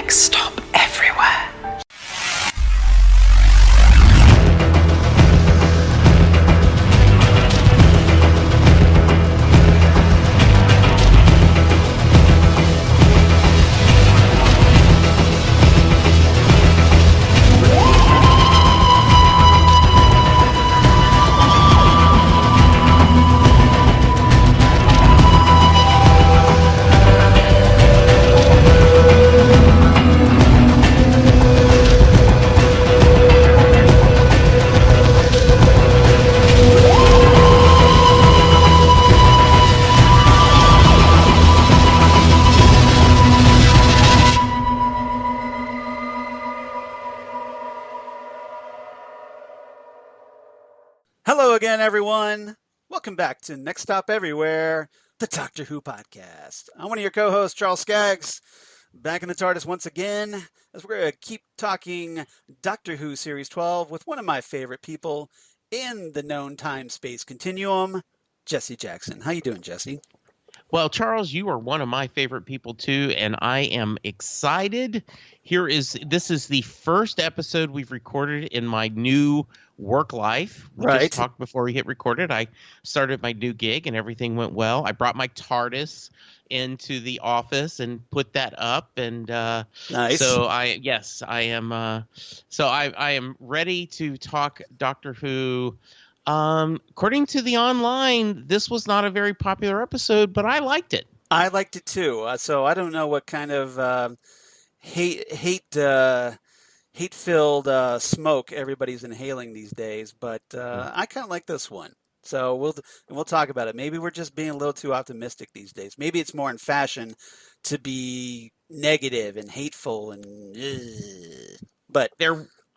Next stop everywhere. Hello again, everyone. Welcome back to Next Stop Everywhere, the Doctor Who podcast. I'm one of your co-hosts, Charles Skaggs, back in the TARDIS once again, as we're going to keep talking Doctor Who Series 12 with one of my favorite people in the known time-space continuum, Jesse Jackson. How you doing, Jesse? Well, Charles, you are one of my favorite people too, and I am excited. This is the first episode we've recorded in my new work life. We just talked before we hit recorded. I started my new gig and everything went well. I brought my TARDIS into the office and put that up, and nice. So I am ready to talk Doctor Who. According to the online, this was not a very popular episode, but I liked it. I liked it too. So I don't know what kind of hate-filled smoke everybody's inhaling these days, but I kind of like this one. So we'll talk about it. Maybe we're just being a little too optimistic these days. Maybe it's more in fashion to be negative and hateful and.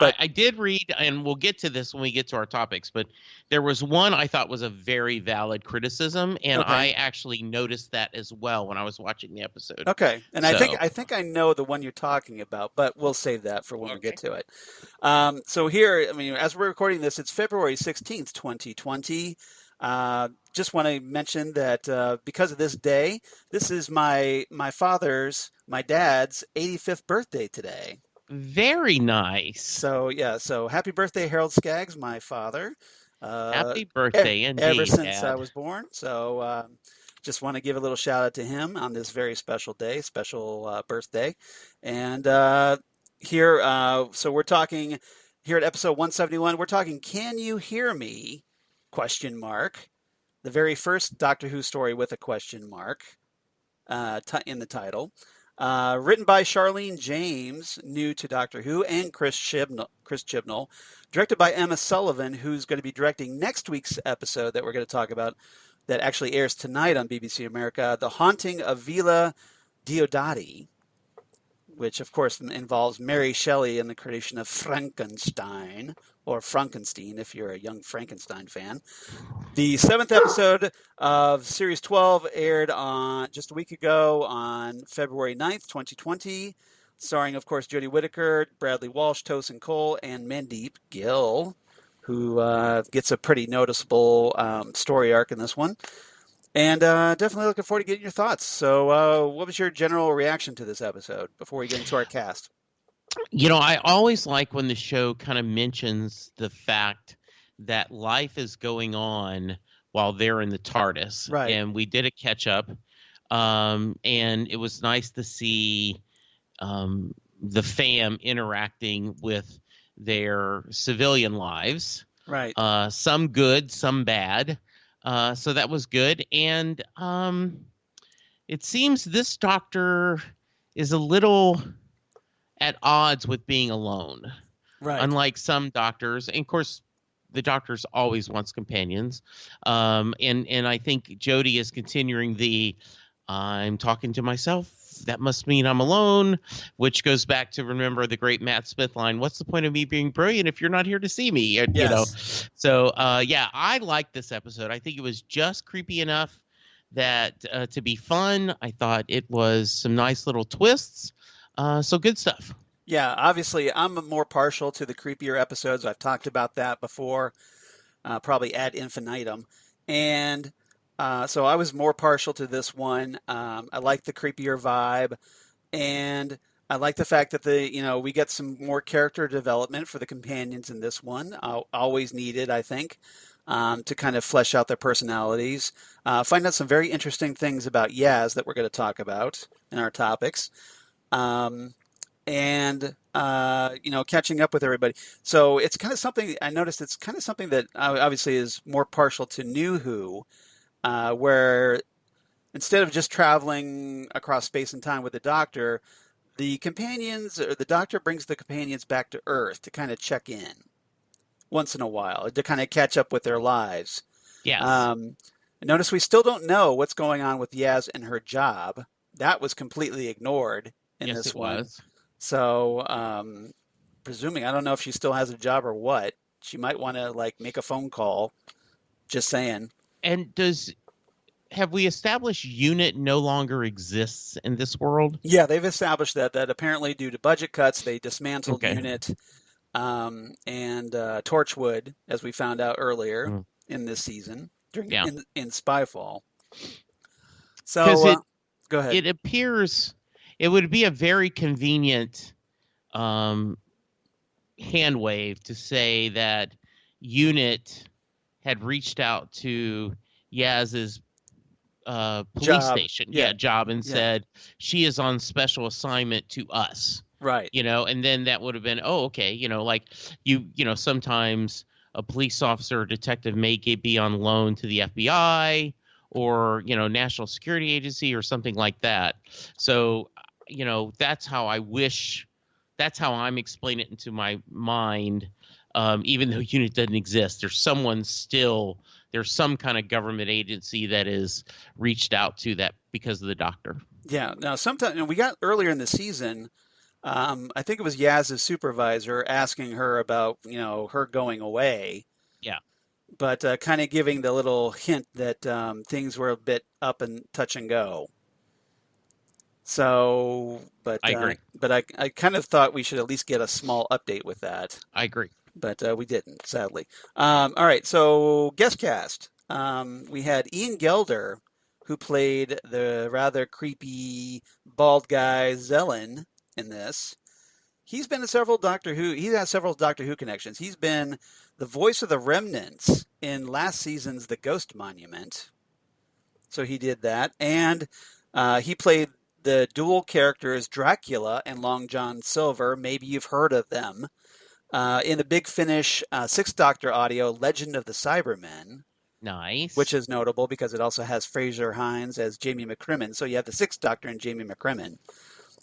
But I did read, and we'll get to this when we get to our topics, but there was one I thought was a very valid criticism, and I actually noticed that as well when I was watching the episode. Okay, and I think I know the one you're talking about, but we'll save that for when we get to it. So here, I mean, as we're recording this, it's February 16th, 2020. Just want to mention that because of this day, this is my dad's 85th birthday today. Very nice. So happy birthday, Harold Skaggs, my father. Happy birthday, indeed. Ever since I was born. So just want to give a little shout out to him on this very special day, birthday. And here, so we're talking here at episode 171. We're talking "Can You Hear Me?" ? The very first Doctor Who story with a question mark in the title. Written by Charlene James, new to Doctor Who, and Chris Chibnall. Directed by Emma Sullivan, who's going to be directing next week's episode that we're going to talk about, that actually airs tonight on BBC America, The Haunting of Villa Diodati, which, of course, involves Mary Shelley and the creation of Frankenstein, or Frankenstein if you're a young Frankenstein fan. The 7th episode of Series 12 aired on just a week ago on February 9th, 2020, starring, of course, Jodie Whittaker, Bradley Walsh, Tosin Cole, and Mandeep Gill, who gets a pretty noticeable story arc in this one. And definitely looking forward to getting your thoughts. So what was your general reaction to this episode before we get into our cast? You know, I always like when the show kind of mentions the fact that life is going on while they're in the TARDIS. Right. And we did a catch up. And it was nice to see the fam interacting with their civilian lives. Right. Some good, some bad. So that was good. And it seems this doctor is a little at odds with being alone. Right. Unlike some doctors. And of course, the doctors always wants companions. And I think Jodie is continuing I'm talking to myself. That must mean I'm alone, which goes back to, remember the great Matt Smith line, what's the point of me being brilliant if you're not here to see me? Yes. You know? So, I liked this episode. I think it was just creepy enough that to be fun. I thought it was some nice little twists. So good stuff. Yeah, obviously, I'm more partial to the creepier episodes. I've talked about that before, probably ad infinitum. And so I was more partial to this one. I like the creepier vibe. And I like the fact that we get some more character development for the companions in this one. Always needed, I think, to kind of flesh out their personalities. Find out some very interesting things about Yaz that we're going to talk about in our topics. And catching up with everybody. So it's kind of something I noticed. It's kind of something that obviously is more partial to New Who, where instead of just traveling across space and time with the Doctor, the Doctor brings the companions back to Earth to kind of check in once in a while, to kind of catch up with their lives. Yes. Notice we still don't know what's going on with Yaz and her job. That was completely ignored in this one. Was. So, presuming, I don't know if she still has a job or what. She might want to make a phone call. Just saying. And have we established UNIT no longer exists in this world? Yeah, they've established that apparently due to budget cuts, they dismantled UNIT and Torchwood, as we found out earlier in this season in Spyfall. So, go ahead. It appears it would be a very convenient hand wave to say that UNIT had reached out to Yaz's police station, job, and said she is on special assignment to us, right? And then that would have been, sometimes a police officer or detective may be on loan to the FBI or National Security Agency or something like that. So that's how I'm explaining it into my mind. Even though UNIT doesn't exist, there's some kind of government agency that is reached out to that because of the Doctor. Yeah. Now, sometimes we got earlier in the season, I think it was Yaz's supervisor asking her about, her going away. Yeah. But kind of giving the little hint that things were a bit up and touch and go. So, but I agree. But I kind of thought we should at least get a small update with that. I agree. But we didn't, sadly. All right, so guest cast. We had Ian Gelder, who played the rather creepy bald guy Zellin in this. He's been in several Doctor Who. He has several Doctor Who connections. He's been the voice of the Remnants in last season's The Ghost Monument. So he did that, and he played the dual characters Dracula and Long John Silver. Maybe you've heard of them. In the Big Finish Sixth Doctor audio, Legend of the Cybermen. Nice. Which is notable because it also has Fraser Hines as Jamie McCrimmon. So you have the Sixth Doctor and Jamie McCrimmon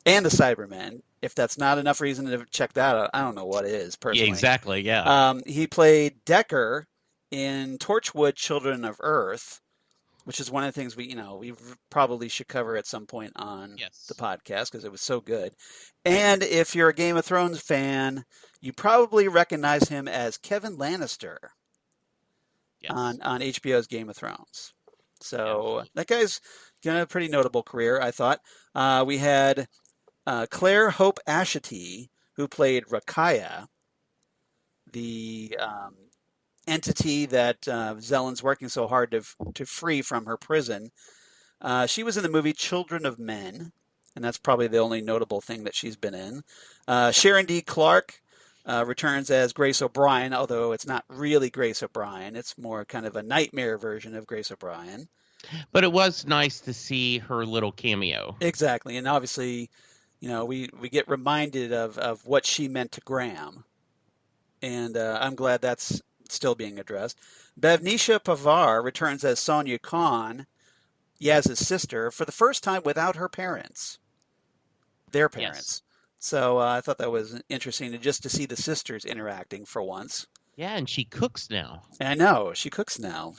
and the Cybermen. If that's not enough reason to check that out, I don't know what is, personally. Yeah, exactly, yeah. He played Decker in Torchwood Children of Earth, which is one of the things we probably should cover at some point on the podcast because it was so good. And if you're a Game of Thrones fan, you probably recognize him as Kevin Lannister on HBO's Game of Thrones. So that guy's got a pretty notable career, I thought. We had Clare-Hope Ashitey, who played Rakaya, the entity that Zellin's working so hard to free from her prison. She was in the movie Children of Men, and that's probably the only notable thing that she's been in. Sharon D. Clarke returns as Grace O'Brien, although it's not really Grace O'Brien. It's more kind of a nightmare version of Grace O'Brien. But it was nice to see her little cameo. Exactly, and obviously, we get reminded of what she meant to Graham, and I'm glad that's still being addressed. Bhavnisha Pavar returns as Sonia Khan, Yaz's sister, for the first time without her parents. Their parents. Yes. So I thought that was interesting just to see the sisters interacting for once. Yeah, and she cooks now. I know, she cooks now.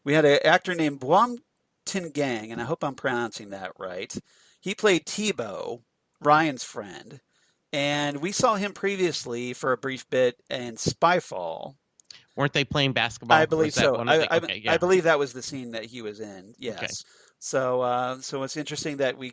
We had an actor named Boam Tingang, and I hope I'm pronouncing that right. He played Tebow, Ryan's friend. And we saw him previously for a brief bit in Spyfall. Weren't they playing basketball? I believe so. I believe that was the scene that he was in. Yes. Okay. So it's interesting that we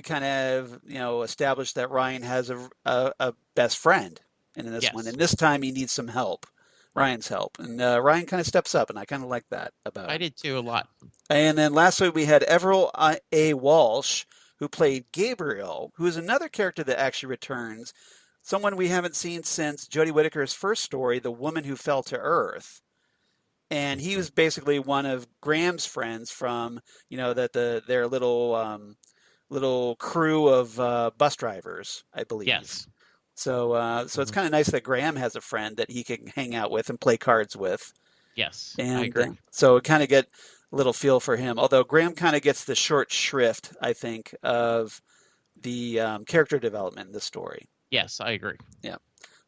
kind of established that Ryan has a best friend in this one, and this time he needs some help, Ryan's help, and Ryan kind of steps up, and I kind of like that about. I did too a lot. And then lastly, we had Everell A. Walsh, who played Gabriel, who is another character that actually returns, someone we haven't seen since Jodie Whittaker's first story, The Woman Who Fell to Earth. And he was basically one of Graham's friends from, their little crew of bus drivers, I believe. Yes. So it's kind of nice that Graham has a friend that he can hang out with and play cards with. Yes, And I agree. so kind of get a little feel for him. Although Graham kind of gets the short shrift, I think, of the character development in the story. Yes, I agree. Yeah,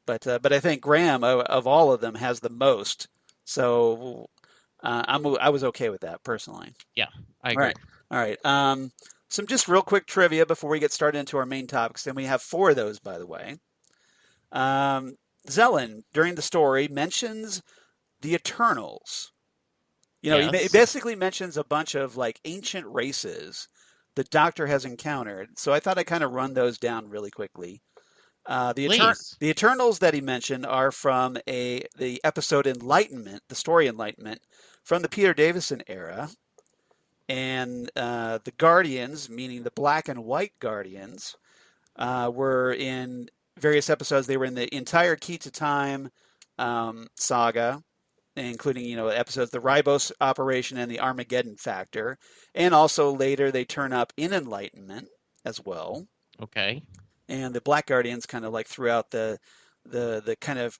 but I think Graham of all of them has the most. So I was okay with that personally. Yeah, I agree. All right. Some just real quick trivia before we get started into our main topics. And we have 4 of those, by the way. Zellin, during the story, mentions the Eternals. He basically mentions a bunch of like ancient races the Doctor has encountered. So I thought I'd kind of run those down really quickly. The Eternals that he mentioned are from the episode Enlightenment, the story Enlightenment, from the Peter Davison era. And the Guardians, meaning the black and white Guardians, were in various episodes. They were in the entire Key to Time saga, including episodes the Ribos Operation and the Armageddon Factor, and also later they turn up in Enlightenment as well. Okay. And the Black Guardians kind of like throughout the kind of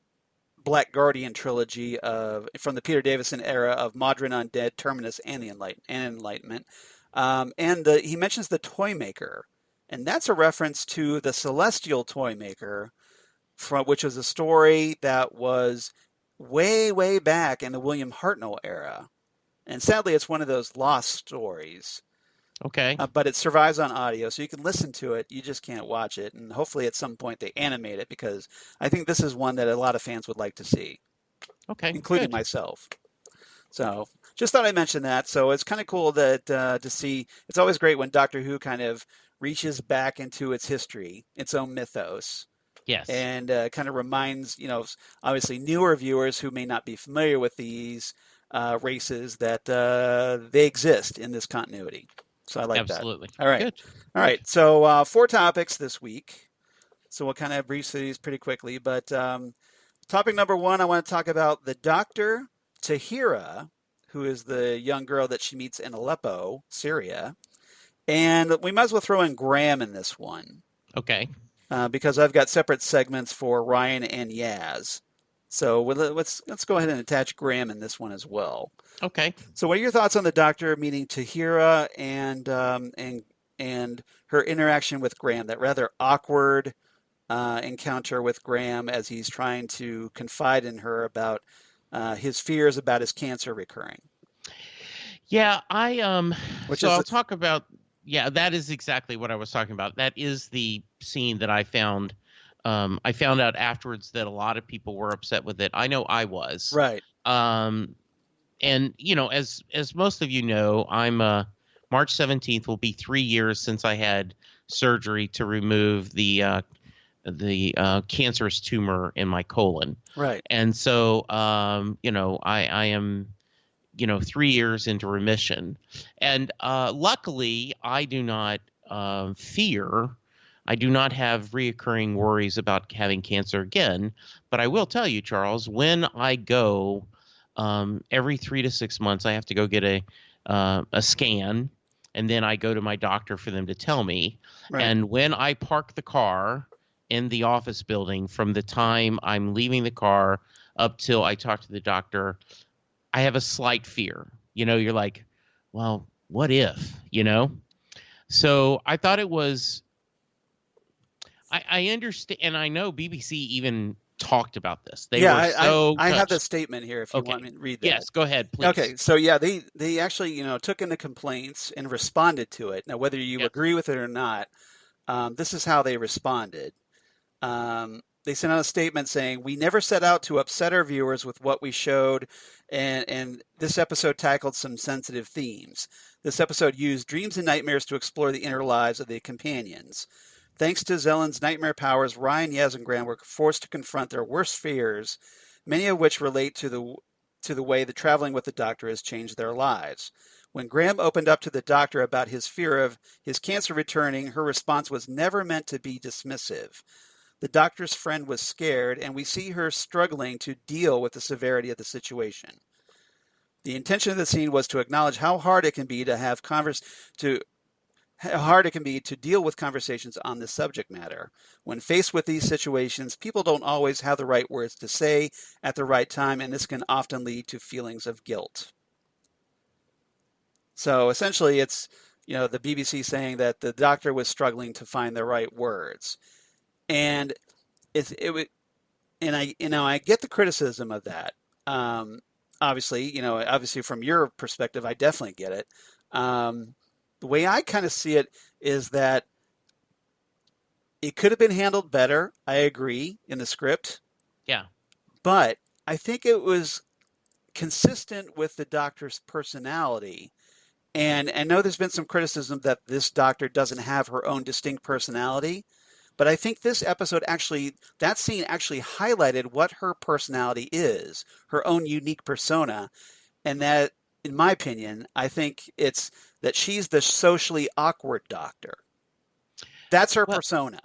Black Guardian trilogy from the Peter Davison era of Modern Undead, Terminus, and the Enlightenment. He mentions the Toymaker, and that's a reference to the Celestial Toymaker, which was a story that was way, way back in the William Hartnell era. And sadly, it's one of those lost stories. Okay. But it survives on audio, so you can listen to it. You just can't watch it. And hopefully at some point they animate it, because I think this is one that a lot of fans would like to see. Okay. Including myself. So just thought I'd mention that. So it's kind of cool that to see. It's always great when Doctor Who kind of reaches back into its history, its own mythos. Yes. And kind of reminds, obviously newer viewers who may not be familiar with these races that they exist in this continuity. So I like that. Absolutely. All right. Good. All right. So 4 topics this week. So we'll kind of breeze through these pretty quickly. But topic number 1, I want to talk about the Doctor, Tahira, who is the young girl that she meets in Aleppo, Syria. And we might as well throw in Graham in this one. Okay. Because I've got separate segments for Ryan and Yaz. So let's go ahead and attach Graham in this one as well. Okay. So what are your thoughts on the Doctor meeting Tahira and her interaction with Graham, that rather awkward encounter with Graham as he's trying to confide in her about his fears about his cancer recurring? Yeah, I'll talk about. Yeah, that is exactly what I was talking about. That is the scene that I found. I found out afterwards that a lot of people were upset with it. I know I was. Right. And as most of you know, I'm March 17th will be 3 years since I had surgery to remove the cancerous tumor in my colon. Right. And so I am 3 years into remission, and luckily I do not fear. I do not have reoccurring worries about having cancer again. But I will tell you, Charles, when I go every 3 to 6 months, I have to go get a scan, and then I go to my doctor for them to tell me. Right. And when I park the car in the office building, from the time I'm leaving the car up till I talk to the doctor, I have a slight fear. You're like, well, what if, So I thought it was. I understand, and I know BBC even talked about this. They were so I have the statement here if you want me to read that. Yes, go ahead, please. Okay, so yeah, they actually took in the complaints and responded to it. Now, whether you agree with it or not, this is how they responded. They sent out a statement saying, "We never set out to upset our viewers with what we showed, and this episode tackled some sensitive themes. This episode used dreams and nightmares to explore the inner lives of the companions. Thanks to Zellin's nightmare powers, Ryan, Yaz, and Graham were forced to confront their worst fears, many of which relate to the way the traveling with the Doctor has changed their lives. When Graham opened up to the doctor about his fear of his cancer returning, her response was never meant to be dismissive. The doctor's friend was scared, and we see her struggling to deal with the severity of the situation. The intention of the scene was to acknowledge how hard it can be to have how hard it can be to deal with conversations on this subject matter. When faced with these situations, people don't always have the right words to say at the right time, and this can often lead to feelings of guilt. So essentially, it's the BBC saying that the doctor was struggling to find the right words, and I get the criticism of that. Obviously from your perspective, I definitely get it. The way I kind of see it is that it could have been handled better. I agree in the script. Yeah. But I think it was consistent with the doctor's personality. And I know there's been some criticism that this doctor doesn't have her own distinct personality. But I think this episode that scene actually highlighted what her personality is, her own unique persona. And that, in my opinion, I think it's that she's the socially awkward doctor. That's her persona.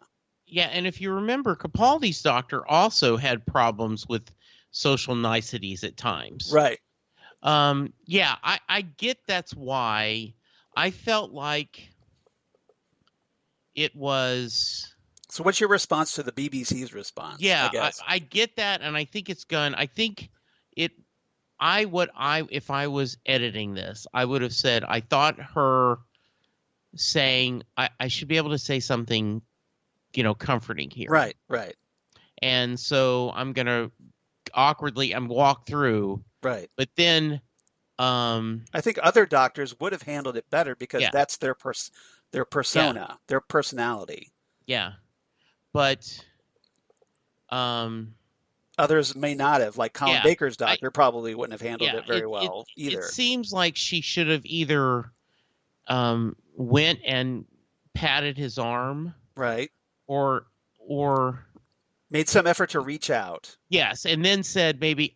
Yeah, and if you remember, Capaldi's doctor also had problems with social niceties at times. Right. Yeah, I get that's why I felt like it was... So what's your response to the BBC's response? Yeah, I guess. I get that, and I think it's gone. I think if I was editing this, I would have said I thought her saying I should be able to say something, comforting here. Right. And so I'm gonna awkwardly walk through. Right. But then, I think other doctors would have handled it better because that's their persona, their personality. Yeah. But others may not have, like Colin Baker's doctor probably wouldn't have handled it very well either. It seems like she should have either went and patted his arm, right, or made some effort to reach out. Yes, and then said maybe,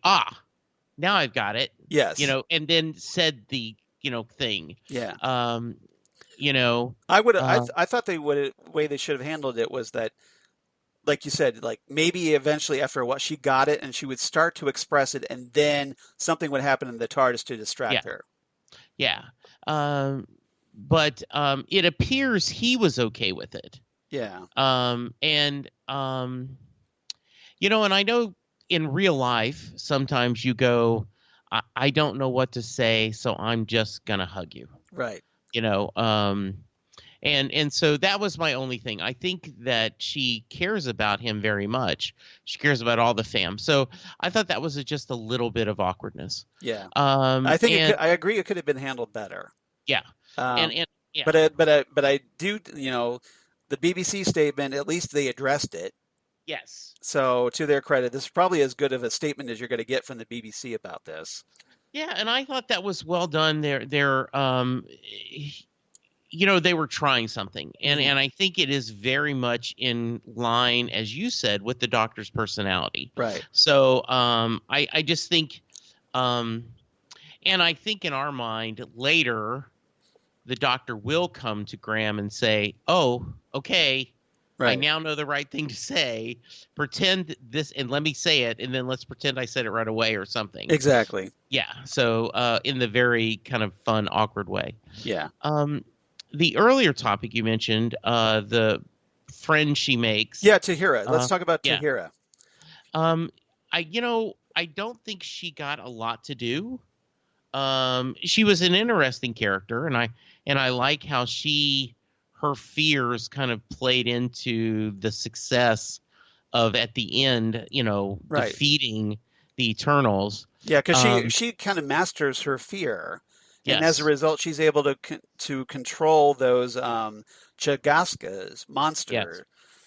now I've got it. Yes, and then said the thing. Yeah. I would. I thought the way they should have handled it was that, like you said, like maybe eventually after a while she got it and she would start to express it, and then something would happen in the TARDIS to distract her. Yeah. But it appears he was okay with it. Yeah. And I know in real life sometimes you go, I don't know what to say, so I'm just gonna hug you. Right. And so that was my only thing. I think that she cares about him very much. She cares about all the fam. So I thought that was just a little bit of awkwardness. Yeah. I think I agree. It could have been handled better. Yeah. Yeah. But I do, the BBC statement, at least they addressed it. Yes. So to their credit, this is probably as good of a statement as you're going to get from the BBC about this. Yeah, and I thought that was well done. They were trying something, and I think it is very much in line, as you said, with the doctor's personality. Right. So I just think, and I think in our mind later, the doctor will come to Graham and say, "Oh, okay." Right. I now know the right thing to say. Pretend this, and let me say it, and then let's pretend I said it right away or something. Exactly. Yeah. So in the very kind of fun, awkward way. Yeah. The earlier topic you mentioned, the friend she makes. Yeah, Tahira. Let's talk about Tahira. I don't think she got a lot to do. She was an interesting character, and I like how her fears kind of played into the success of, at the end, defeating the Eternals. Yeah, because she kind of masters her fear. Yes. And as a result, she's able to control those Chagaskas, monsters,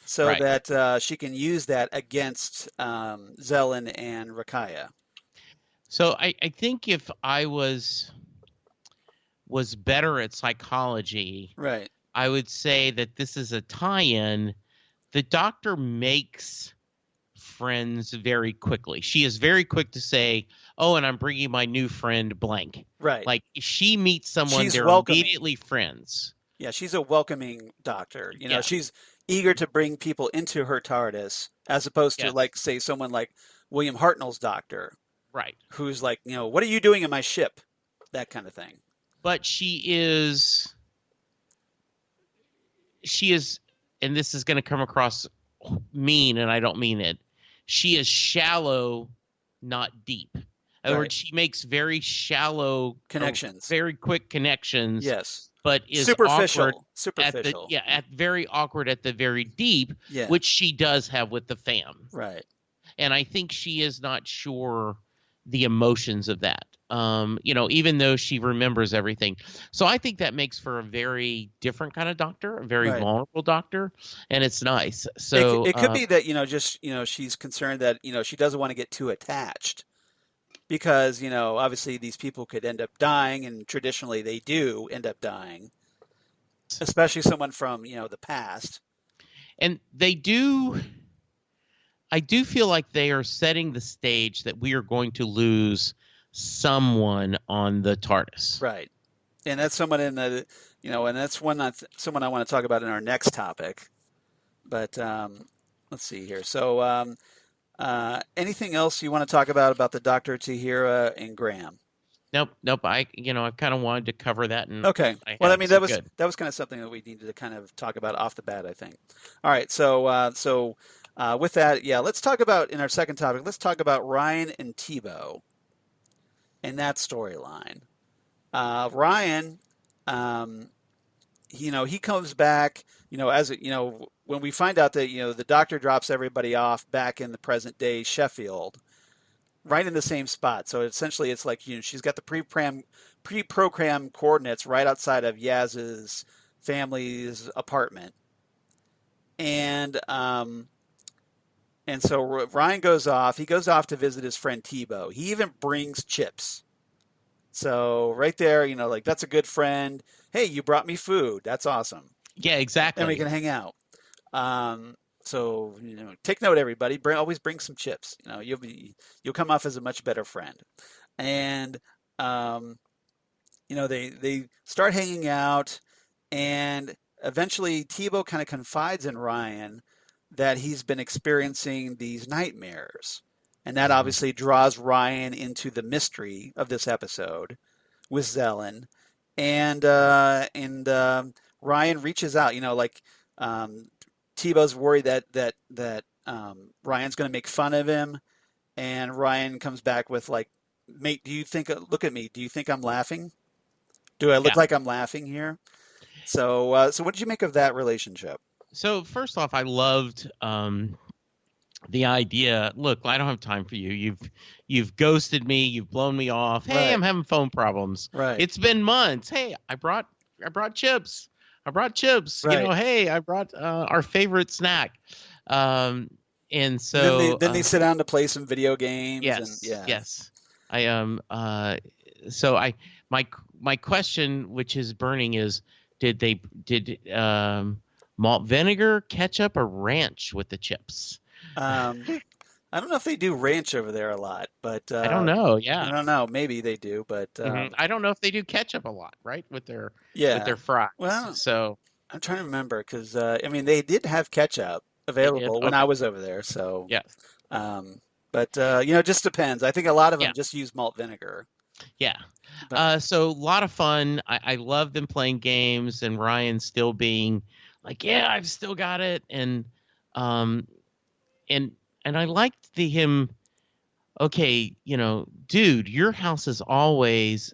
so that she can use that against Zellin and Rakaya. So I think if I was better at psychology, right, I would say that this is a tie-in. The Doctor makes friends very quickly. She is very quick to say, "Oh, and I'm bringing my new friend blank." Right. Like she meets someone, She's they're welcoming. immediately friends. Yeah, she's a welcoming doctor. Yeah. She's eager to bring people into her TARDIS, as opposed to Yes. like, say, someone like William Hartnell's doctor, Right. who's like, what are you doing in my ship? That kind of thing. But she is, and this is going to come across mean, and I don't mean it. She is shallow, not deep. In other words, she makes very shallow connections, very quick connections. Yes, but is superficial. Awkward superficial. Very awkward at the very deep, which she does have with the fam. Right. And I think she is not sure the emotions of that. Even though she remembers everything. So I think that makes for a very different kind of doctor, a very vulnerable doctor, and it's nice. So it could be that, she's concerned that, she doesn't want to get too attached because, obviously these people could end up dying, and traditionally they do end up dying, especially someone from, the past. And they do. I do feel like they are setting the stage that we are going to lose someone on the TARDIS. Right. And that's someone in the, and that's someone I want to talk about in our next topic. But let's see here. So anything else you want to talk about the Dr. Tahira and Graham? Nope. I kind of wanted to cover that. And okay. Well, I mean, that was kind of something that we needed to kind of talk about off the bat, I think. All right. So with that, let's talk about, in our second topic, let's talk about Ryan and Tebow and that storyline. Ryan, he comes back, when we find out that, the doctor drops everybody off back in the present day Sheffield, right in the same spot. So essentially it's like, she's got the pre-programmed coordinates right outside of Yaz's family's apartment. And so Ryan goes off. He goes off to visit his friend Tebow. He even brings chips. So right there, that's a good friend. Hey, you brought me food. That's awesome. Yeah, exactly. And we can hang out. So take note, everybody. Always bring some chips. You'll come off as a much better friend. And they start hanging out, and eventually Tebow kind of confides in Ryan that he's been experiencing these nightmares. And that obviously draws Ryan into the mystery of this episode with Zellin. And Ryan reaches out, Tebow's worried that Ryan's going to make fun of him. And Ryan comes back with like, mate, look at me. Do you think I'm laughing? Do I look like I'm laughing here? So what did you make of that relationship? So first off, I loved the idea. Look, I don't have time for you. You've ghosted me. You've blown me off. Hey, I'm having phone problems. Right. It's been months. Hey, I brought chips. Right. Hey, I brought our favorite snack. And so then they sit down to play some video games. Yes. So my question, which is burning, is did malt vinegar, ketchup, or ranch with the chips? I don't know if they do ranch over there a lot, but I don't know. Yeah, I don't know. Maybe they do, but I don't know if they do ketchup a lot, right? With their fries. Well, so I'm trying to remember because they did have ketchup available when I was over there. So yeah, but it just depends. I think a lot of them just use malt vinegar. Yeah. So a lot of fun. I love them playing games, and Ryan still being like, yeah, I've still got it. And I liked him. Okay, dude, your house is always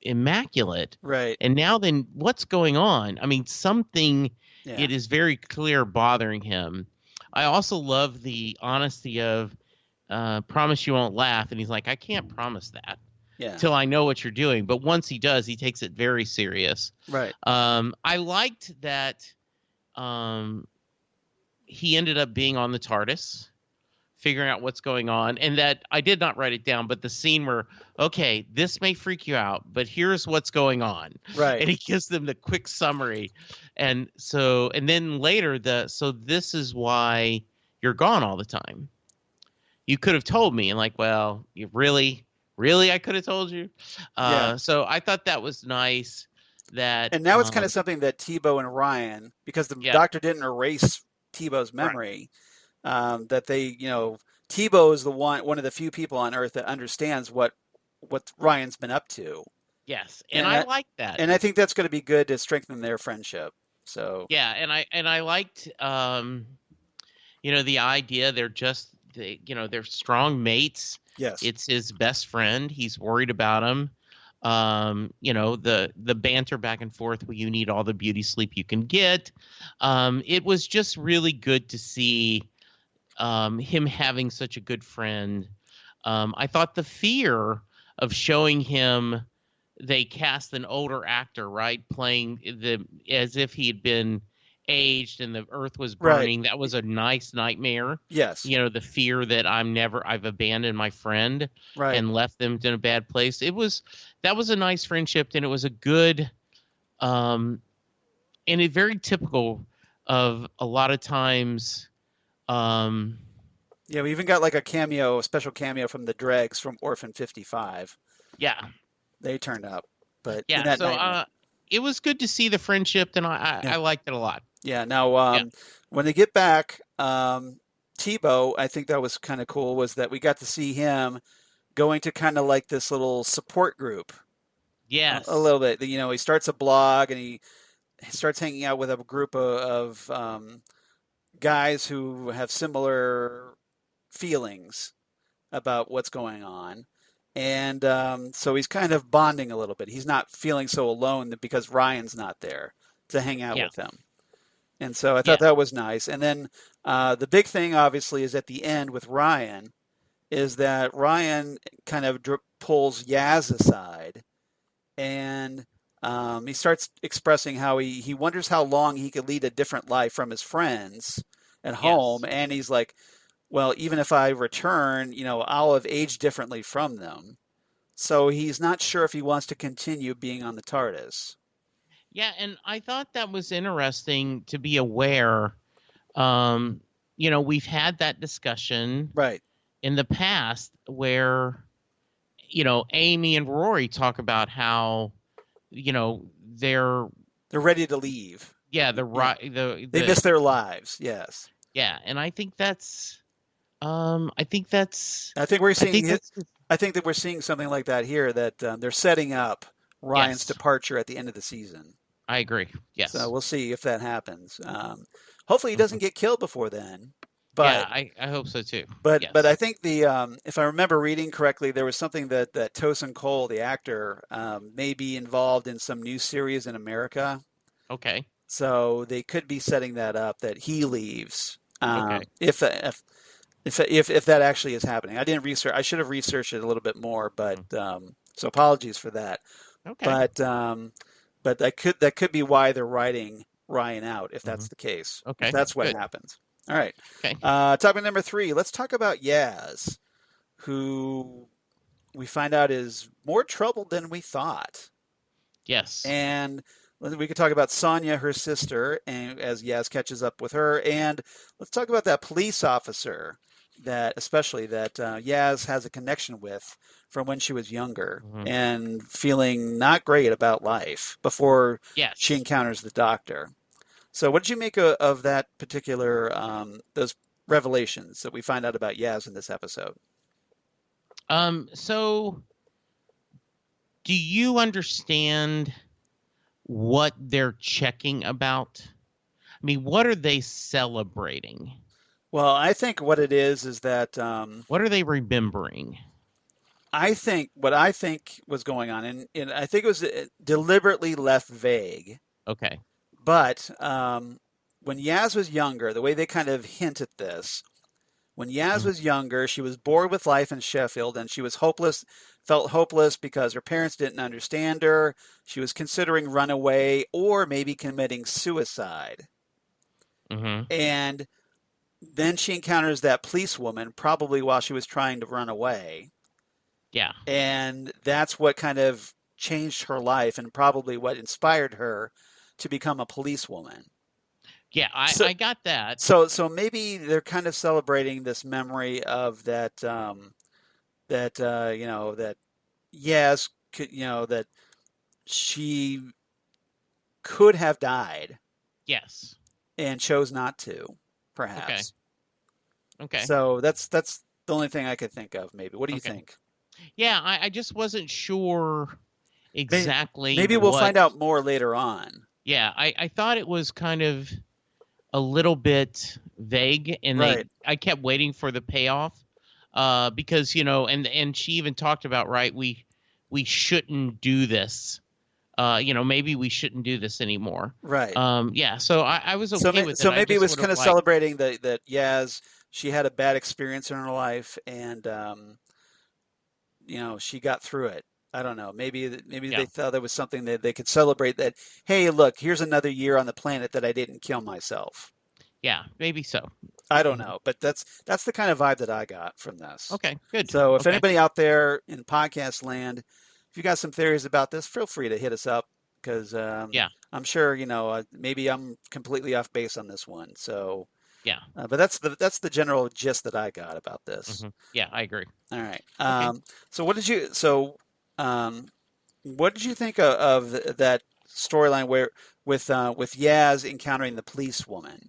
immaculate. Right. And now then what's going on? I mean, something, Yeah. it is very clear bothering him. I also love the honesty of promise you won't laugh. And he's like, I can't promise that. Yeah. Till I know what you're doing. But once he does, he takes it very serious. Right. I liked that he ended up being on the TARDIS, figuring out what's going on. And that I did not write it down, but the scene where, okay, this may freak you out, but here's what's going on. Right. And he gives them the quick summary. And then later, so this is why you're gone all the time. you could have told me. And like, well, you really, I could have told you. Yeah. So I thought that was nice. That And now it's kind of something that Tebow and Ryan, because the yeah, doctor didn't erase Tebow's right. memory, that they, Tebow is the one of the few people on Earth that understands what Ryan's been up to, Yes, and and I that, like that. and I think that's going to be good to strengthen their friendship. So Yeah, and I liked the idea they're strong mates. yes, It's his best friend. He's worried about him. The banter back and forth where you need all the beauty sleep you can get. It was just really good to see him having such a good friend. I thought the fear of showing him, they cast an older actor, right, playing as if he had been aged and the earth was right, burning. That was a nice nightmare. yes, The fear that I've abandoned my friend right, and left them in a bad place. That was a nice friendship, and it was a good, and it very typical of a lot of times. yeah. We even got like a special cameo from the Dregs from Orphan 55. Yeah, They turned up, but in yeah. that So nightmare. it was good to see the friendship, and Yeah. I liked it a lot. Yeah. Now, Yeah. when they get back, Tebow, I think that was kind of cool, was that we got to see him going to kind of like this little support group a Yes. little bit. He starts a blog and he starts hanging out with a group of guys who have similar feelings about what's going on. And so he's kind of bonding a little bit. He's not feeling so alone because Ryan's not there to hang out Yeah. with him. And so I thought Yeah. that was nice. And then the big thing, obviously, is at the end with Ryan, is that Ryan kind of pulls Yaz aside and he starts expressing how he wonders how long he could lead a different life from his friends at home. Yes. And he's like, well, even if I return, I'll have aged differently from them. So he's not sure if he wants to continue being on the TARDIS. Yeah, and I thought that was interesting to be aware. We've had that discussion Right. in the past where, Amy and Rory talk about how, they're They're ready to leave. yeah, the Yeah. right They miss their lives. Yes. yeah, and I think I think that's I think we're I think seeing that's I think that we're seeing something like that here, that they're setting up Ryan's yes, departure at the end of the season. I agree. So Yes. we'll see if that happens. Hopefully he Mhm. doesn't get killed before then. Yeah, But I hope so too. but I Yes. think if I remember reading correctly, there was something that Tosin Cole, the actor, may be involved in some new series in America. Okay. So they could be setting that up that he leaves, Okay. if that actually is happening. I didn't research. I should have researched it a little bit more, but Mm. so apologies for that. Okay. But that could be why they're writing Ryan out, if Hmm. that's the case, if Okay. that's what Good. happens. All right. Okay. Topic number 3. Let's talk about Yaz, who we find out is more trouble than we thought. Yes. And we could talk about Sonia, her sister, and as Yaz catches up with her. And let's talk about that police officer especially that Yaz has a connection with from when she was younger Hmm. and feeling not great about life before she Yes. encounters the doctor. So, what did you make of that particular those revelations that we find out about Yaz in this episode? So do you understand what they're checking about? I mean, what are they celebrating? Well, I think what it is that What are they remembering? I think what I think was going on, and I think it was deliberately left vague. Okay. But when Yaz was younger, the way they kind of hint at this, when Yaz Mhm. was younger, she was bored with life in Sheffield, and she was hopeless, felt hopeless because her parents didn't understand her. She was considering runaway or maybe committing suicide. Hmm. And then she encounters that policewoman, probably while she was trying to run away. Yeah. And that's what kind of changed her life and probably what inspired her to become a policewoman. Yeah, So, I got that. so maybe they're kind of celebrating this memory of that that Yaz could, that she could have died Yes. and chose not to, Okay. perhaps. Okay. So that's the only thing I could think of. Maybe. What do you Okay. think? Yeah, I just wasn't sure exactly Maybe we'll what. find out more later on. Yeah, I thought it was kind of a little bit vague, and Right. I kept waiting for the payoff, because and she even talked about, right, we shouldn't do this. Maybe we shouldn't do this anymore. Right. Yeah, so I was So, okay with it. so I maybe it just was would kind have of liked. celebrating that Yaz, she had a bad experience in her life, and she got through it. I don't know. Maybe Yeah, they thought there was something that they could celebrate. That, hey, look, here's another year on the planet that I didn't kill myself. yeah, maybe so. I don't Mhm. know, but that's the kind of vibe that I got from this. Okay, good. So if Okay. anybody out there in podcast land, if you got some theories about this, feel free to hit us up because Yeah, I'm sure maybe I'm completely off base on this one. So, yeah. but that's the general gist that I got about this. Yeah, I agree. All right. Okay. So um, what did you think of that storyline where with Yaz encountering the police woman?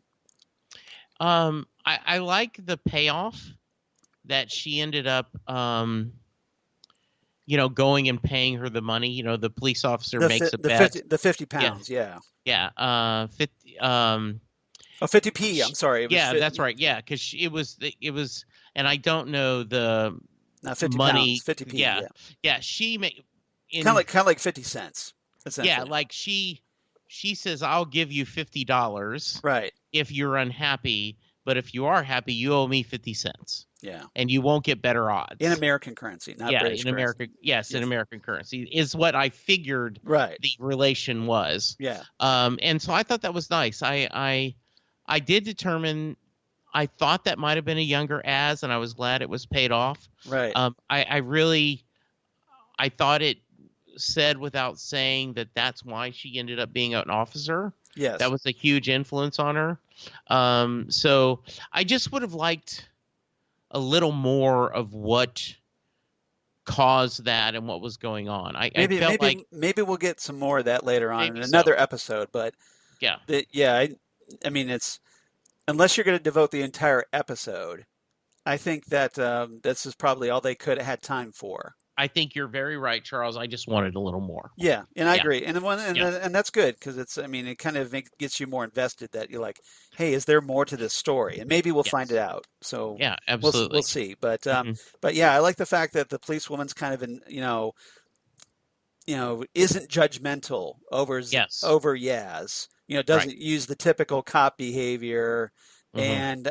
I like the payoff that she ended up, going and paying her the money. The police officer makes a bet. The 50 Yeah, pounds, yeah. yeah. 50. Oh, 50p. I'm sorry. It was Yeah, that's right. Yeah, because it was, and I don't know the not 50 money. pounds, 50p. Yeah, Yeah. yeah. She made Kind of like 50 cents, essentially. Yeah, like she says, I'll give you $50 Right. if you're unhappy, but if you are happy, you owe me 50 cents. Yeah. And you won't get better odds. In American currency, not British in currency. American, yes, in American currency is what I figured Right. the relation was. Yeah. And so I thought that was nice. I did determine, I thought that might have been a younger Az, and I was glad it was paid off. Right. I thought it said without saying that that's why she ended up being an officer. Yes. That was a huge influence on her. So I just would have liked a little more of what caused that and what was going on. I felt like maybe we'll get some more of that later on in Maybe another so. episode. But yeah, I mean, it's unless you're going to devote the entire episode, I think that this is probably all they could have had time for. I think you're very right, Charles. I just wanted a little more. Yeah, and I Yeah. agree, and that's good because it kind of gets you more invested. That you're like, hey, is there more to this story? And maybe we'll find it out. So Yeah, absolutely. we'll see. But Mhm. but yeah, I like the fact that the police woman's kind of isn't judgmental over Yes. over Yaz. Doesn't use the typical cop behavior, and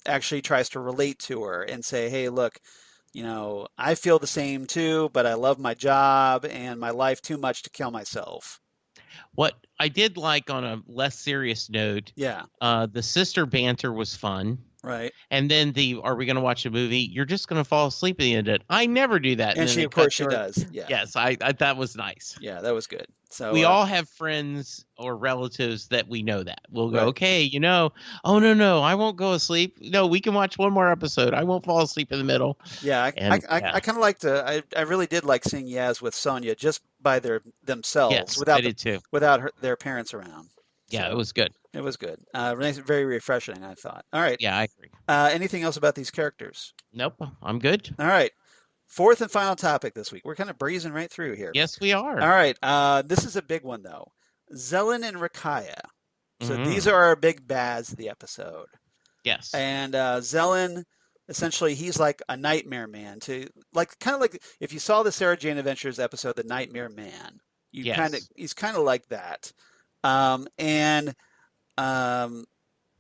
actually tries to relate to her and say, hey, look. I feel the same too, but I love my job and my life too much to kill myself. What I did like on a less serious note, Yeah. The sister banter was fun. Right. And then are we going to watch a movie? You're just going to fall asleep at the end of it. I never do that. And she, of course, she does. Yeah. Yes, I that was nice. Yeah, that was good. So we all have friends or relatives that we know that. We'll go, Right. okay, oh, no, I won't go asleep. No, we can watch one more episode. I won't fall asleep in the middle. Yeah, I kind of liked I really did like seeing Yaz with Sonia just by themselves Yes, I did too. without their parents around. Yeah, So it was good. It was good. Very refreshing, I thought. All right. Yeah, I agree. Anything else about these characters? Nope, I'm good. All right. Fourth and final topic this week. We're kind of breezing right through here. Yes, we are. All right. This is a big one, though. Zellin and Rakaya. So these are our big bads of the episode. Yes. And Zellin, essentially, he's like a nightmare man. Kind of like if you saw the Sarah Jane Adventures episode, The Nightmare Man. He's kind of like that.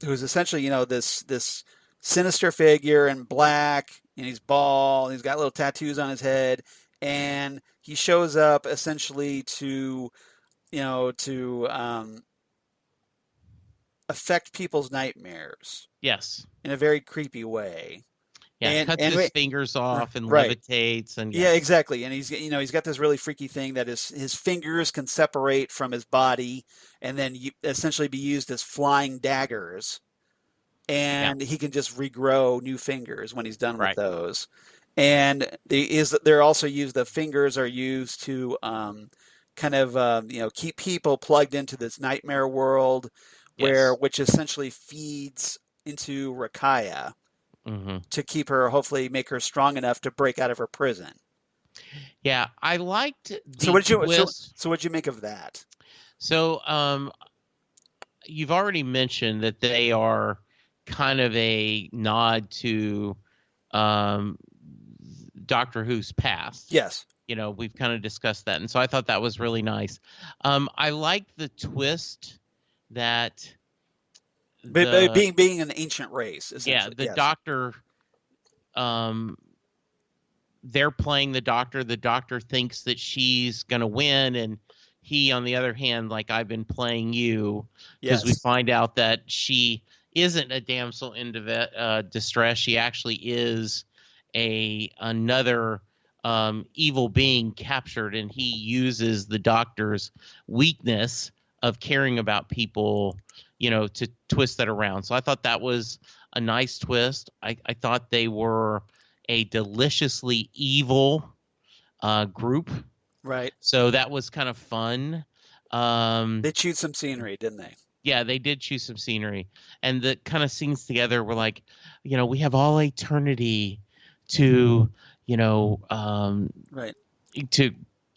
Who's essentially, this sinister figure in black, and he's bald, and he's got little tattoos on his head, and he shows up essentially to affect people's nightmares. Yes. In a very creepy way. Yeah, cuts his fingers off and right. levitates, and yeah, exactly. And he's got this really freaky thing that his fingers can separate from his body and then essentially be used as flying daggers, and he can just regrow new fingers when he's done with those. And they're also used. The fingers are used to kind of keep people plugged into this nightmare world, which essentially feeds into Rakaya. To keep her, hopefully make her strong enough to break out of her prison. Yeah, I liked the twist. So what'd you make of that? So you've already mentioned that they are kind of a nod to Doctor Who's past. Yes. We've kind of discussed that. And so I thought that was really nice. I liked the twist that... being an ancient race, essentially. Yeah, the Doctor, they're playing the Doctor. The Doctor thinks that she's going to win, and he, on the other hand, like, I've been playing you, because we find out that she isn't a damsel in distress. She actually is another evil being captured, and he uses the Doctor's weakness of caring about people, to twist that around. So I thought that was a nice twist. I thought they were a deliciously evil group. Right. So that was kind of fun. They chewed some scenery, didn't they? Yeah, they did chew some scenery. And the kind of scenes together were like, we have all eternity to, right.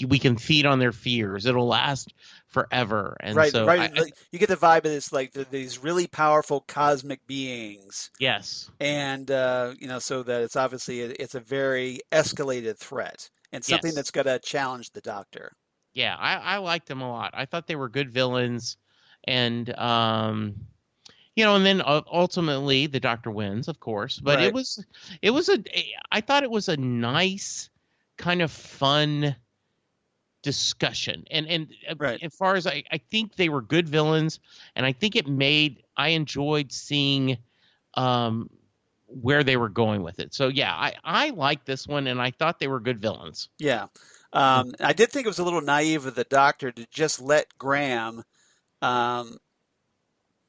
We can feed on their fears. It'll last forever. And so you get the vibe of this, like these really powerful cosmic beings. Yes. And so that it's obviously it's a very escalated threat and something that's going to challenge the Doctor. Yeah, I liked them a lot. I thought they were good villains, and and then ultimately the Doctor wins, of course. But I thought it was a nice kind of fun discussion, and as far as I think they were good villains, and I think I enjoyed seeing where they were going with it. So yeah, I liked this one, and I thought they were good villains. Yeah. I did think it was a little naive of the Doctor to just let Graham, Graham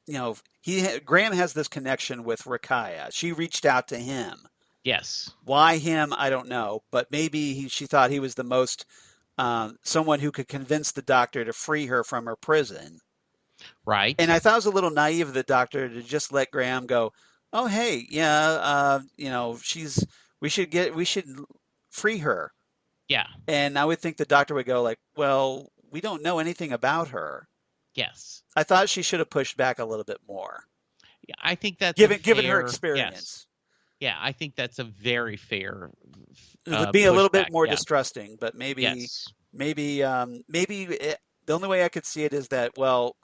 has this connection with Rakaya. She reached out to him. Yes. Why him? I don't know, but maybe she thought he was the most someone who could convince the Doctor to free her from her prison. Right. And I thought it was a little naive of the Doctor to just let Graham go, oh, hey, yeah, we should free her. Yeah. And I would think the Doctor would go like, well, we don't know anything about her. Yes. I thought she should have pushed back a little bit more. Yeah, I think that's given her experience. Yes. Yeah, I think that's a very fair. Be a little bit more distrusting, but maybe the only way I could see it is that, well,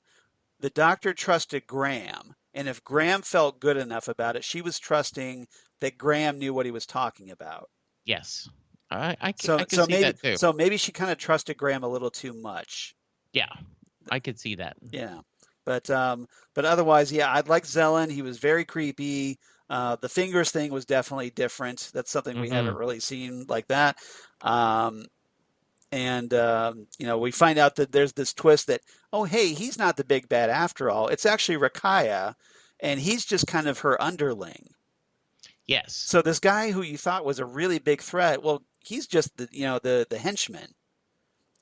the Doctor trusted Graham, and if Graham felt good enough about it, she was trusting that Graham knew what he was talking about. Yes, I can see that too. So maybe she kind of trusted Graham a little too much. Yeah, I could see that. Yeah, but otherwise, yeah, I'd like Zellin. He was very creepy. The fingers thing was definitely different. That's something we haven't really seen like that. We find out that there's this twist that, oh, hey, he's not the big bad after all. It's actually Rakaya, and he's just kind of her underling. Yes. So this guy who you thought was a really big threat, well, he's just the henchman.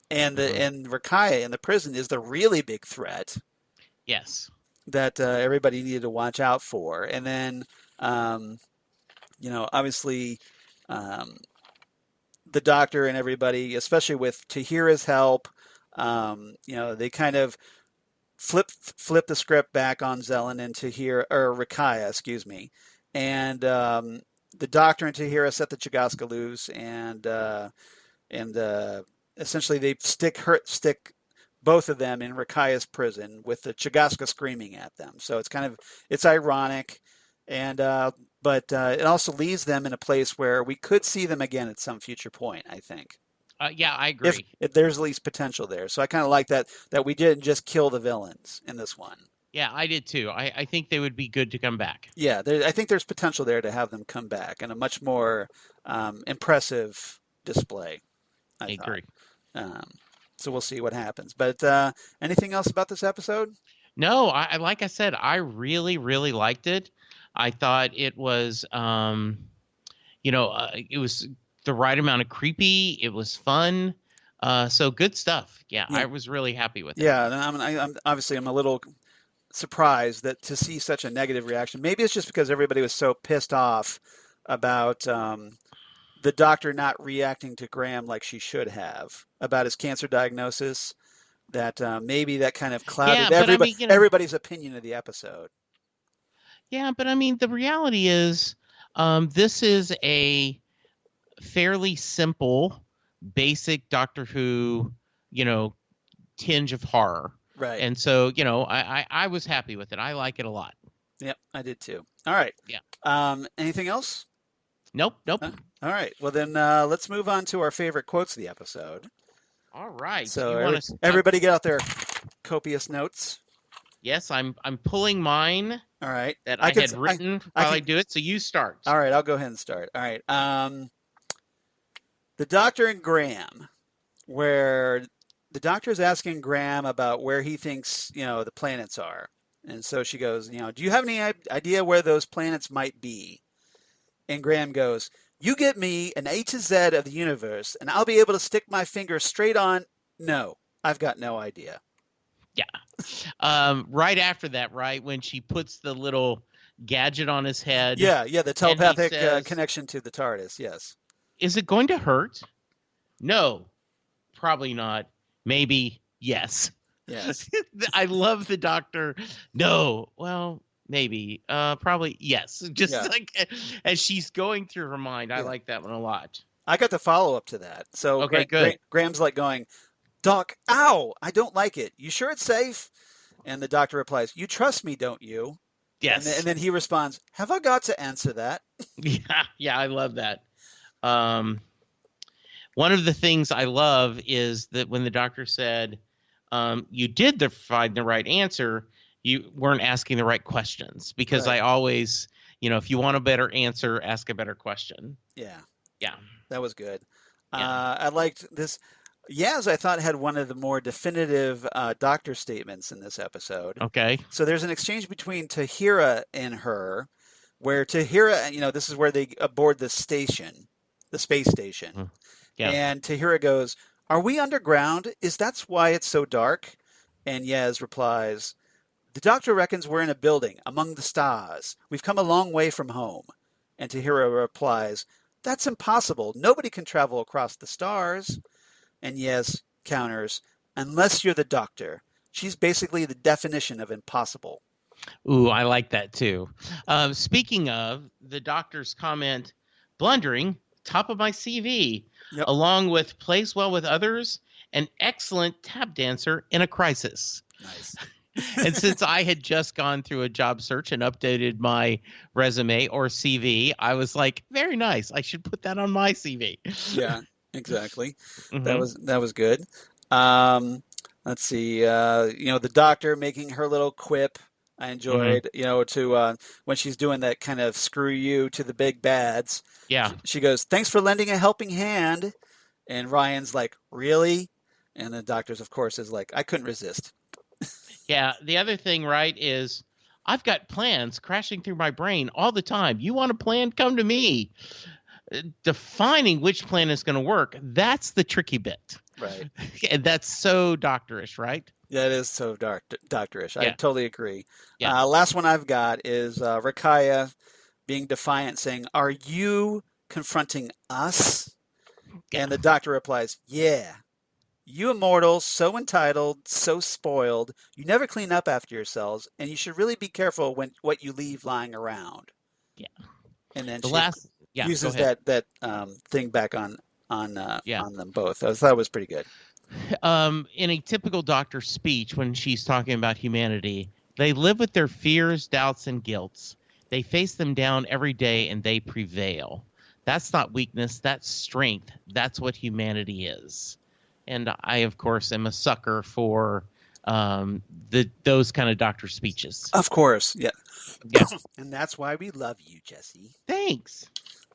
And and Rakaya in the prison is the really big threat. Yes. That everybody needed to watch out for. And then obviously, the Doctor and everybody, especially with Tahira's help, they kind of flip the script back on Zellin and Tahira, or Rakaya, excuse me, and the Doctor and Tahira set the Chagaska loose, and essentially they stick both of them in Rakaya's prison with the Chagaska screaming at them. So it's ironic. And but it also leaves them in a place where we could see them again at some future point, I think. Yeah, I agree. If there's at least potential there. So I kind of like that we didn't just kill the villains in this one. Yeah, I did too. I think they would be good to come back. Yeah, I think there's potential there to have them come back and a much more impressive display, I I thought. agree. Um, so we'll see what happens. But anything else about this episode? No, like I said, I really, really liked it. I thought it was, it was the right amount of creepy. It was fun. So good stuff. Yeah, Yeah. I was really happy with it. Yeah, I'm obviously I'm a little surprised that to see such a negative reaction. Maybe it's just because everybody was so pissed off about the doctor not reacting to Graham like she should have about his cancer diagnosis. That maybe that kind of clouded everybody's opinion of the episode. Yeah, but I mean, the reality is, this is a fairly simple, basic Doctor Who, tinge of horror. Right. And so, I was happy with it. I like it a lot. Yep, I did too. All right. Yeah. Anything else? Nope. All right. Well, then let's move on to our favorite quotes of the episode. All right. So everybody get out their copious notes. Yes, I'm pulling mine. All right. That I had written while I do it. So you start. All right. I'll go ahead and start. All right. The Doctor and Graham, where the Doctor is asking Graham about where he thinks, the planets are. And so she goes, do you have any idea where those planets might be? And Graham goes, you get me an A to Z of the universe, and I'll be able to stick my finger straight on. No, I've got no idea. Yeah. Right after that, right, when she puts the little gadget on his head. Yeah, the telepathic connection to the TARDIS, yes. Is it going to hurt? No, probably not. Maybe, yes. Yes. I love the Doctor. No, well, maybe, probably, yes. Just like as she's going through her mind, I like that one a lot. I got the follow-up to that. So okay, good. Graham's like going, Doc, ow, I don't like it. You sure it's safe? And the Doctor replies, you trust me, don't you? Yes. And then he responds, have I got to answer that? Yeah, I love that. One of the things I love is that when the Doctor said, you did find the right answer, you weren't asking the right questions. Because I always, if you want a better answer, ask a better question. Yeah. Yeah. That was good. Yeah. I liked this. Yaz, I thought, had one of the more definitive Doctor statements in this episode. Okay. So there's an exchange between Tahira and her, where Tahira, this is where they aboard the station, the space station. Yeah. And Tahira goes, are we underground? Is that why it's so dark? And Yaz replies, the Doctor reckons we're in a building among the stars. We've come a long way from home. And Tahira replies, that's impossible. Nobody can travel across the stars. And Yaz counters, unless you're the Doctor. She's basically the definition of impossible. Ooh, I like that too. Speaking of, the Doctor's comment, blundering, top of my CV, along with plays well with others, an excellent tap dancer in a crisis. Nice. And since I had just gone through a job search and updated my resume or CV, I was like, very nice. I should put that on my CV. Yeah. Exactly. Mm-hmm. That was good. Let's see. The Doctor making her little quip. I enjoyed. To when she's doing that kind of screw you to the big bads. Yeah. She goes, "Thanks for lending a helping hand," and Ryan's like, "Really?" And the Doctor's, of course, is like, "I couldn't resist." Yeah. The other thing, right, is I've got plans crashing through my brain all the time. You want a plan? Come to me. Defining which plan is going to work, that's the tricky bit. Right. And that's so doctorish, right? Yeah, it is so doctorish. I totally agree. Yeah. Last one I've got is Rakaya being defiant, saying, are you confronting us? Yeah. And the Doctor replies, yeah. You immortals, so entitled, so spoiled, you never clean up after yourselves, and you should really be careful what you leave lying around. Yeah. And then uses that thing back on them both. I thought it was pretty good. In a typical Doctor speech, when she's talking about humanity, they live with their fears, doubts, and guilts. They face them down every day, and they prevail. That's not weakness. That's strength. That's what humanity is. And I, of course, am a sucker for those kind of doctor speeches. Of course, yeah. Yeah. And that's why we love you, Jesse. Thanks.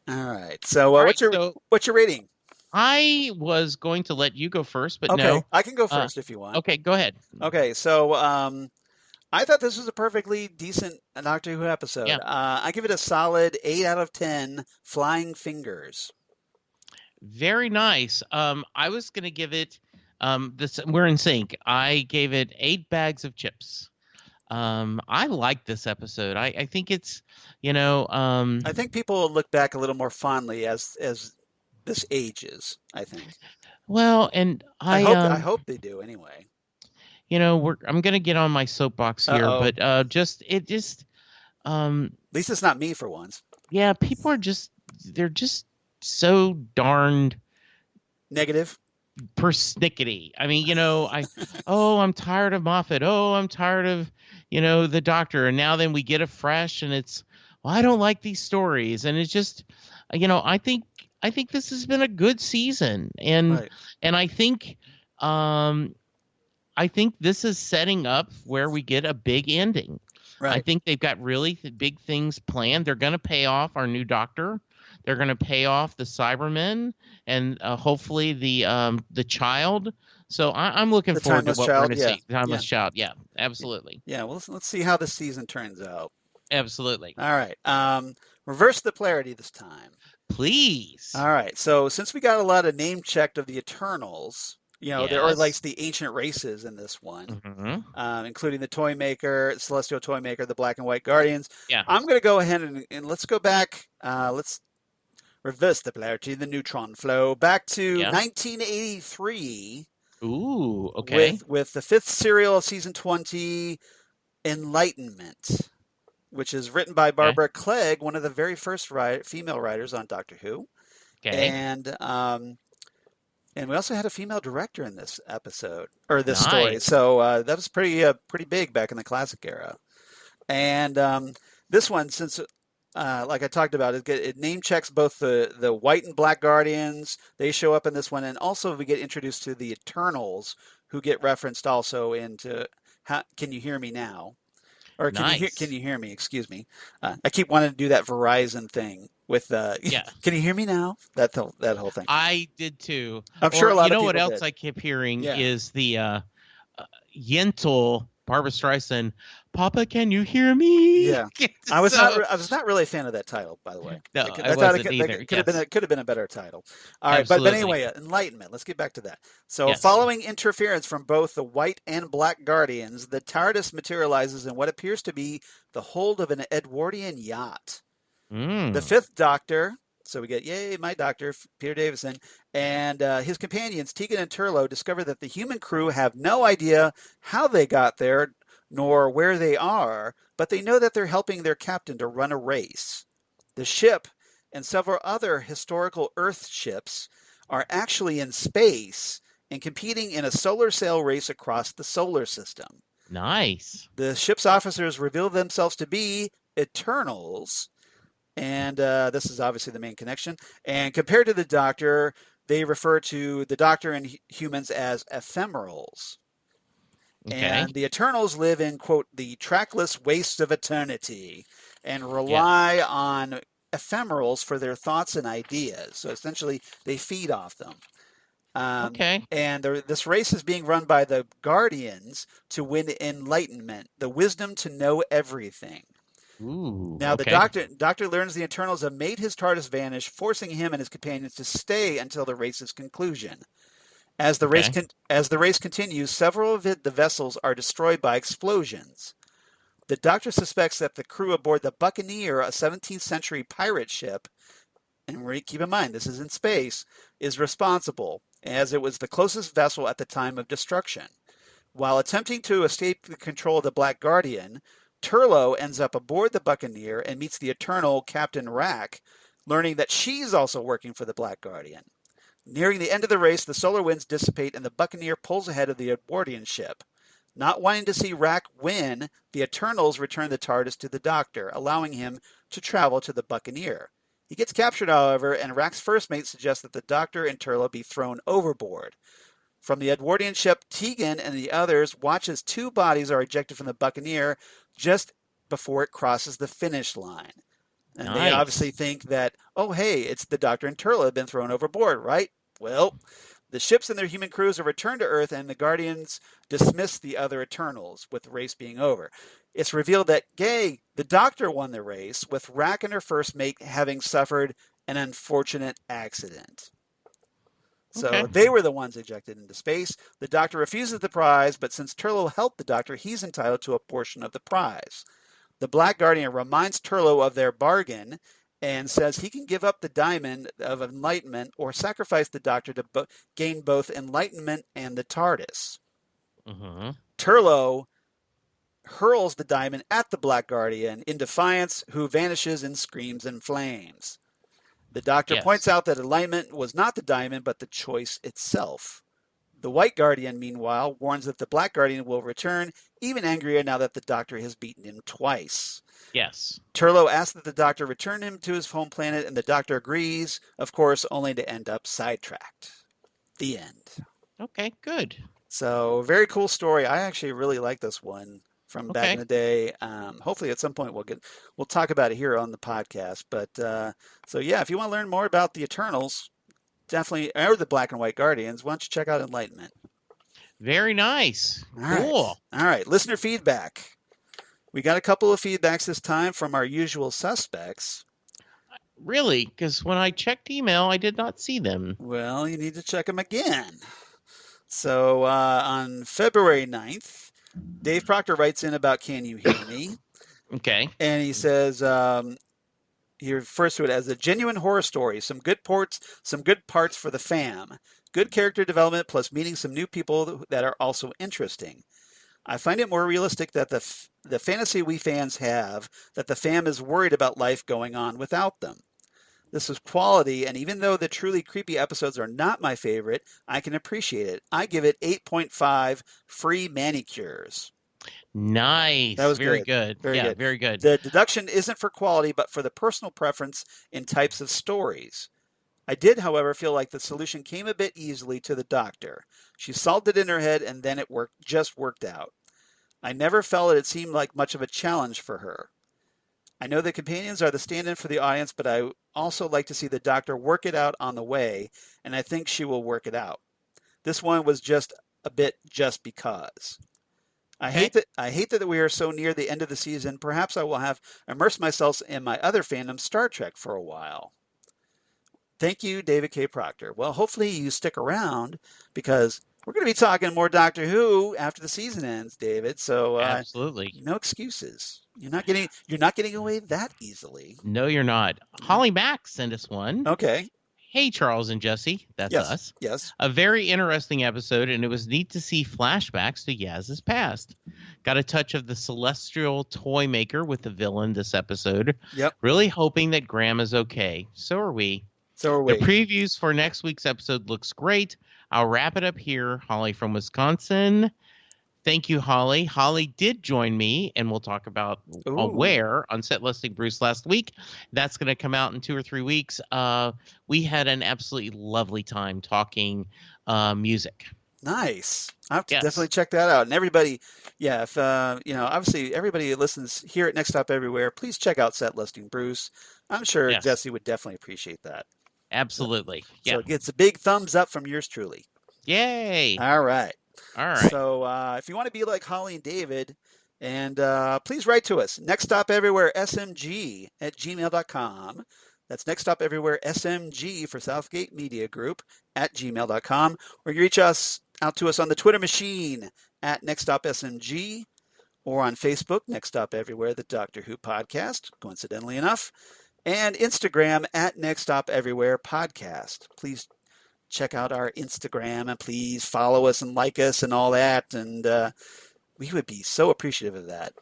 All right. So, All right, what's your rating? I was going to let you go first, but Okay, no. I can go first if you want. Okay, go ahead. Okay, so I thought this was a perfectly decent Doctor Who episode. Yeah. I give it a solid 8 out of 10 flying fingers. Very nice. I was going to give it we're in sync. I gave it 8 bags of chips. I like this episode. I think it's, I think people will look back a little more fondly as this ages, I think. Well, and I hope they do anyway. I'm going to get on my soapbox here, Uh-oh. but at least it's not me for once. Yeah, people are they're just so darned negative, persnickety. I mean, I'm tired of Moffat. Oh, I'm tired of, the Doctor. And now then we get a fresh, and it's, well, I don't like these stories, and it's just, I think this has been a good season, and right. and I think this is setting up where we get a big ending. Right. I think they've got really big things planned. They're going to pay off our new Doctor. They're going to pay off the Cybermen and hopefully the child. So I'm looking forward to what we're going to see. Timeless Child. Yeah, absolutely. Yeah, well, let's see how this season turns out. Absolutely. All right. Reverse the polarity this time. Please. All right. So since we got a lot of name checked of the Eternals, there are like the ancient races in this one, including the Toymaker, Celestial Toymaker, the Black and White Guardians. Yeah. I'm going to go ahead and let's go back. Let's reverse the polarity, the neutron flow, back to 1983. Ooh, okay. With the 5th serial of season 20, Enlightenment, which is written by Barbara Clegg, one of the very first female writers on Doctor Who. Okay. And we also had a female director in this episode, or this story. So that was pretty big back in the classic era. And this one, since like I talked about, it name checks both the white and black Guardians. They show up in this one, and also we get introduced to the Eternals, who get referenced also into Can You Hear Me Now? Or can you hear me? Excuse me. I keep wanting to do that Verizon thing with Can you hear me now? That whole thing. I did too. I'm sure a lot of people what else did. I kept hearing is the Yentl, Barbra Streisand, Papa, can you hear me? Yeah, I was not really a fan of that title, by the way. No, I wasn't either. Could have been a better title. All right, Absolutely. but anyway, Enlightenment. Let's get back to that. So, following interference from both the White and Black Guardians, the TARDIS materializes in what appears to be the hold of an Edwardian yacht. The 5th Doctor. So we get, yay, my doctor, Peter Davison, and his companions, Tegan and Turlough, discover that the human crew have no idea how they got there, nor where they are, but they know that they're helping their captain to run a race. The ship and several other historical Earth ships are actually in space and competing in a solar sail race across the solar system. Nice. The ship's officers reveal themselves to be Eternals, and this is obviously the main connection. And compared to the Doctor, they refer to the Doctor and humans as ephemerals. Okay. And the Eternals live in, quote, the trackless wastes of eternity and rely on ephemerals for their thoughts and ideas. So essentially, they feed off them. And this race is being run by the Guardians to win enlightenment, the wisdom to know everything. Ooh, now, the doctor learns the Eternals have made his TARDIS vanish, forcing him and his companions to stay until the race's conclusion. As the race continues, several of the vessels are destroyed by explosions. The Doctor suspects that the crew aboard the Buccaneer, a 17th century pirate ship, and keep in mind this is in space, is responsible, as it was the closest vessel at the time of destruction. While attempting to escape the control of the Black Guardian, Turlough ends up aboard the Buccaneer and meets the Eternal Captain Rack, learning that she's also working for the Black Guardian. Nearing the end of the race, the solar winds dissipate and the Buccaneer pulls ahead of the Edwardian ship. Not wanting to see Rack win, the Eternals return the TARDIS to the Doctor, allowing him to travel to the Buccaneer. He gets captured, however, and Rack's first mate suggests that the Doctor and Turlough be thrown overboard. From the Edwardian ship, Tegan and the others watch as 2 bodies are ejected from the Buccaneer just before it crosses the finish line. And they obviously think that, oh, hey, it's the Doctor and Turlough have been thrown overboard, right? Well, the ships and their human crews are returned to Earth, and the Guardians dismiss the other Eternals, with the race being over. It's revealed that the Doctor won the race, with Rack and her first mate having suffered an unfortunate accident. So they were the ones ejected into space. The Doctor refuses the prize, but since Turlough helped the Doctor, he's entitled to a portion of the prize. The Black Guardian reminds Turlough of their bargain and says he can give up the Diamond of Enlightenment or sacrifice the Doctor to gain both Enlightenment and the TARDIS. Mm-hmm. Turlough hurls the Diamond at the Black Guardian in defiance, who vanishes in screams and flames. The Doctor points out that Enlightenment was not the Diamond, but the choice itself. The White Guardian, meanwhile, warns that the Black Guardian will return, even angrier now that the Doctor has beaten him twice. Yes. Turlough asks that the Doctor return him to his home planet, and the Doctor agrees, of course, only to end up sidetracked. The end. Okay, good. So, very cool story. I actually really like this one from back in the day. Hopefully at some point we'll talk about it here on the podcast. But so yeah, if you want to learn more about the Eternals, definitely, or the Black and White Guardians, why don't you check out Enlightenment? Very nice. All cool. Right. All right, listener feedback. We got a couple of feedbacks this time from our usual suspects. Really? Because when I checked email, I did not see them. Well, you need to check them again. So on February 9th, Dave Proctor writes in about Can You Hear Me? Okay. And he says, he refers to it as a genuine horror story. Some good parts for the fam. Good character development plus meeting some new people that are also interesting. I find it more realistic that the fantasy we fans have, that the fam is worried about life going on without them. This is quality, and even though the truly creepy episodes are not my favorite, I can appreciate it. I give it 8.5 free manicures. Nice. That was very good. Very good. Very good. The deduction isn't for quality, but for the personal preference in types of stories. I did, however, feel like the solution came a bit easily to the Doctor. She solved it in her head, and then it just worked out. I never felt it seemed like much of a challenge for her. I know the companions are the stand-in for the audience, but I also like to see the Doctor work it out on the way, and I think she will work it out. This one was just a bit just because. I hate that we are so near the end of the season. Perhaps I will have immersed myself in my other fandom, Star Trek, for a while. Thank you, David K. Proctor. Well, hopefully you stick around, because we're going to be talking more Doctor Who after the season ends, David. So absolutely, no excuses. You're not getting away that easily. No, you're not. Holly Mack sent us one. Okay. Hey, Charles and Jesse. That's us. Yes. A very interesting episode, and it was neat to see flashbacks to Yaz's past. Got a touch of the celestial toy maker with the villain this episode. Yep. Really hoping that Graham is okay. So are we. The previews for next week's episode looks great. I'll wrap it up here. Holly from Wisconsin. Thank you, Holly. Holly did join me, and we'll talk about where on Set Listing Bruce last week. That's going to come out in 2 or 3 weeks. We had an absolutely lovely time talking music. Nice. I have to definitely check that out. And everybody, if obviously everybody that listens here at Next Stop Everywhere, please check out Set Listing Bruce. I'm sure Jesse would definitely appreciate that. Absolutely. So it gets a big thumbs up from yours truly. Yay. All right. Right. So if you want to be like Holly and David, and please write to us. Next Stop Everywhere SMG at gmail.com. That's Next Stop Everywhere SMG for Southgate Media Group at gmail.com. Or you reach out to us on the Twitter machine at Next Stop SMG, or on Facebook, Next Stop Everywhere, the Doctor Who podcast, coincidentally enough, and Instagram at Next Stop Everywhere podcast. Please check out our Instagram, and please follow us and like us and all that. And we would be so appreciative of that.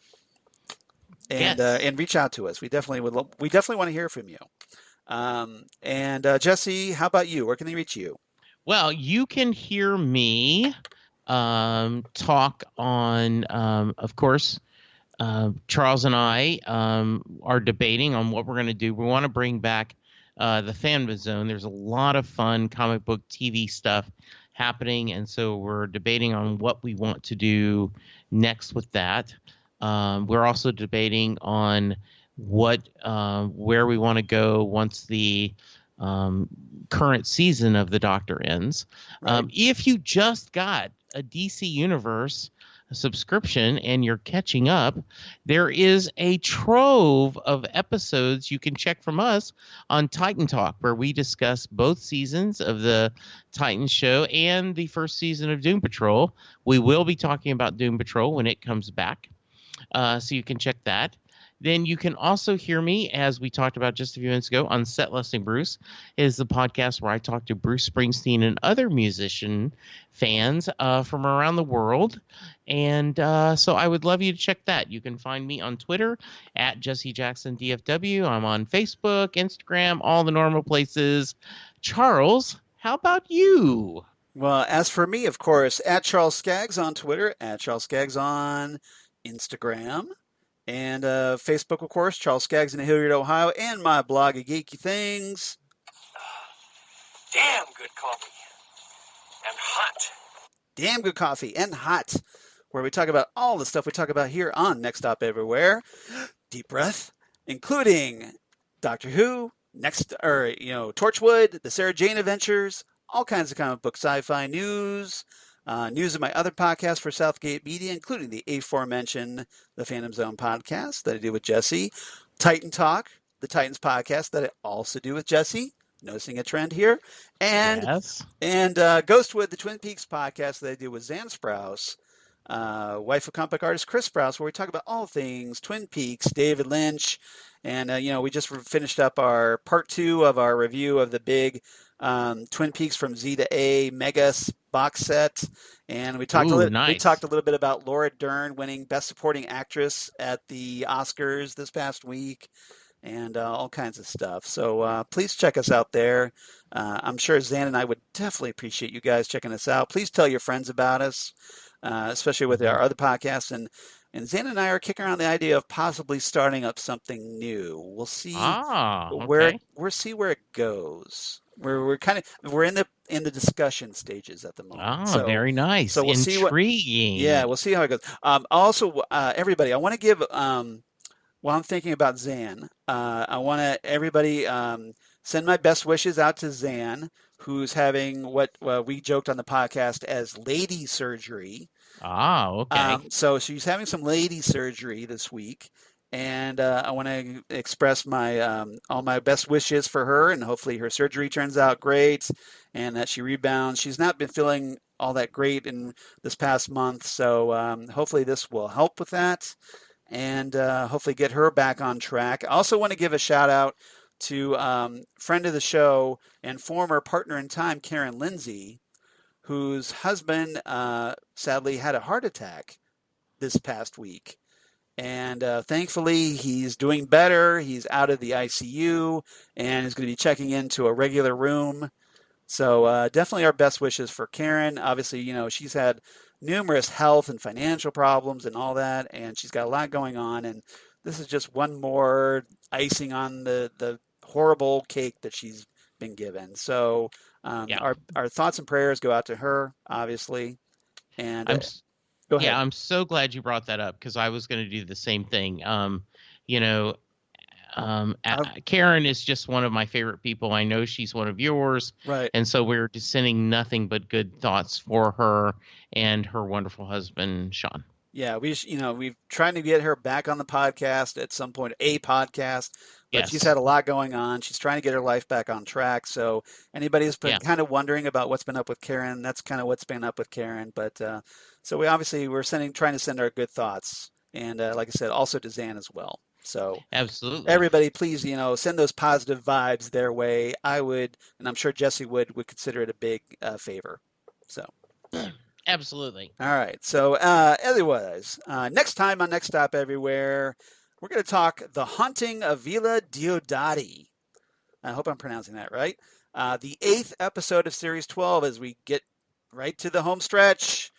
And reach out to us. We definitely want to hear from you. And Jesse, how about you? Where can they reach you? Well, you can hear me talk on, of course, Charles and I are debating on what we're going to do. We want to bring back the Fanboy Zone. There's a lot of fun comic book TV stuff happening, and so we're debating on what we want to do next with that. We're also debating on where we want to go once the current season of the Doctor ends. Right. If you just got a DC Universe subscription and you're catching up, there is a trove of episodes you can check from us on Titan Talk, where we discuss both seasons of the Titan show and the first season of Doom Patrol. We will be talking about Doom Patrol when it comes back, so you can check that. Then you can also hear me, as we talked about just a few minutes ago, on Set Listing Bruce. It is the podcast where I talk to Bruce Springsteen and other musician fans from around the world. And so I would love you to check that. You can find me on Twitter at Jesse Jackson DFW. I'm on Facebook, Instagram, all the normal places. Charles, how about you? Well, as for me, of course, at Charles Skaggs on Twitter, at Charles Skaggs on Instagram. And Facebook, of course, Charles Skaggs in Hilliard, Ohio, and my blog of geeky things. Damn good coffee. And hot. Damn good coffee and hot, where we talk about all the stuff we talk about here on Next Stop Everywhere. Deep breath, including Doctor Who, Torchwood, the Sarah Jane Adventures, all kinds of comic book sci-fi news. News of my other podcasts for Southgate Media, including the aforementioned The Phantom Zone podcast that I do with Jesse, Titan Talk, the Titans podcast that I also do with Jesse, noticing a trend here, and Ghostwood, the Twin Peaks podcast that I do with Zan Sprouse, wife of comic book artist Chris Sprouse, where we talk about all things Twin Peaks, David Lynch, and we just finished up our part 2 of our review of the big Twin Peaks from Z to A mega box set, and we talked we talked a little bit about Laura Dern winning Best Supporting Actress at the Oscars this past week, and all kinds of stuff. So please check us out there. I'm sure Zan and I would definitely appreciate you guys checking us out. Please tell your friends about us, especially with our other podcasts. And Zan and I are kicking around the idea of possibly starting up something new. We'll see where it goes. We're in the discussion stages at the moment. So, very nice. So we'll intriguing. We'll see how it goes. Also, everybody, I want to give while I'm thinking about Zan, I want to everybody send my best wishes out to Zan, who's having what we joked on the podcast as lady surgery. Okay. So she's having some lady surgery this week. And I want to express my all my best wishes for her, and hopefully her surgery turns out great, and that she rebounds. She's not been feeling all that great in this past month, so hopefully this will help with that, and hopefully get her back on track. I also want to give a shout out to friend of the show and former partner in time, Karen Lindsay, whose husband sadly had a heart attack this past week. And thankfully, he's doing better. He's out of the ICU and is going to be checking into a regular room. So definitely our best wishes for Karen. Obviously, she's had numerous health and financial problems and all that, and she's got a lot going on. And this is just one more icing on the horrible cake that she's been given. So our thoughts and prayers go out to her, obviously. And go ahead. Yeah, I'm so glad you brought that up, because I was going to do the same thing. Karen is just one of my favorite people. I know she's one of yours. Right. And so we're just sending nothing but good thoughts for her and her wonderful husband, Sean. Yeah, we've tried to get her back on the podcast at some point, a podcast, but she's had a lot going on. She's trying to get her life back on track. So anybody who's been kind of wondering about what's been up with Karen, that's kind of what's been up with Karen. But so we're trying to send our good thoughts, and like I said, also to Zan as well. So absolutely, everybody, please, send those positive vibes their way. I would, and I'm sure Jesse would consider it a big favor. So. Absolutely. All right. So, otherwise, next time on Next Stop Everywhere, we're going to talk The Haunting of Villa Diodati. I hope I'm pronouncing that right. The 8th episode of Series 12 as we get right to the home stretch.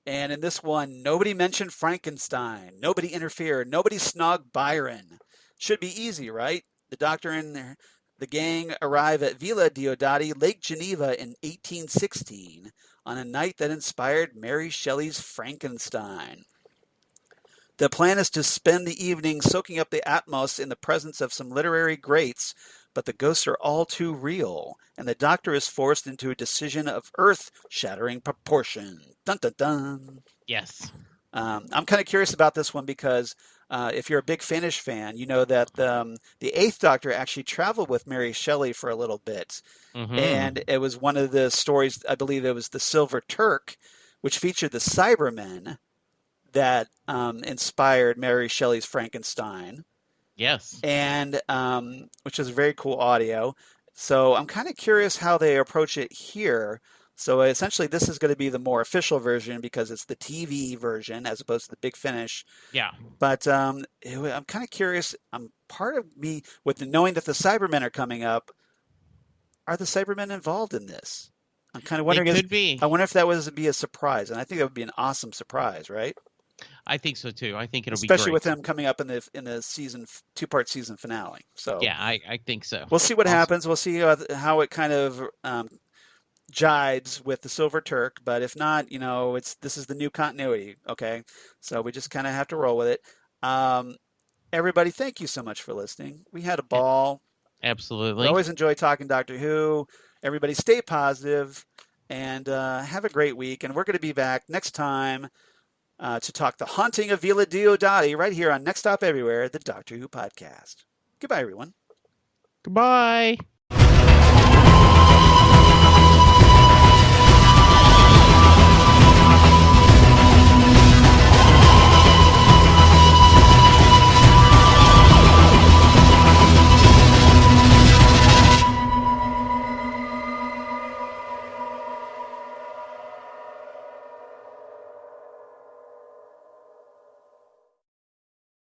And in this one, nobody mentioned Frankenstein. Nobody interfered. Nobody snogged Byron. Should be easy, right? The Doctor and The gang arrive at Villa Diodati, Lake Geneva in 1816 on a night that inspired Mary Shelley's Frankenstein. The plan is to spend the evening soaking up the atmos in the presence of some literary greats, but the ghosts are all too real, and the Doctor is forced into a decision of earth-shattering proportion. Dun dun dun. Yes. I'm kind of curious about this one because if you're a big Finnish fan, you know that the Eighth Doctor actually traveled with Mary Shelley for a little bit. Mm-hmm. And it was one of the stories, I believe it was The Silver Turk, which featured the Cybermen that inspired Mary Shelley's Frankenstein. Yes. And which is very cool audio. So I'm kind of curious how they approach it here. So essentially, this is going to be the more official version because it's the TV version as opposed to the Big Finish. Yeah. But I'm kind of curious. Part of me, with knowing that the Cybermen are coming up, are the Cybermen involved in this? I'm kind of wondering. It could be. I wonder if that would be a surprise, and I think that would be an awesome surprise, right? I think so too. I think it'll Especially be great. with them coming up in the season 2-part season finale. So yeah, I think so. We'll see what happens. We'll see how it kind of jides with the Silver Turk. But if not, this is the new continuity. Okay, so we just kind of have to roll with it. Everybody, thank you so much for listening. We had a ball. Absolutely. We always enjoy talking Doctor Who. Everybody, stay positive and have a great week. And we're going to be back next time. To talk The Haunting of Villa Diodati right here on Next Stop Everywhere, the Doctor Who podcast. Goodbye, everyone. Goodbye.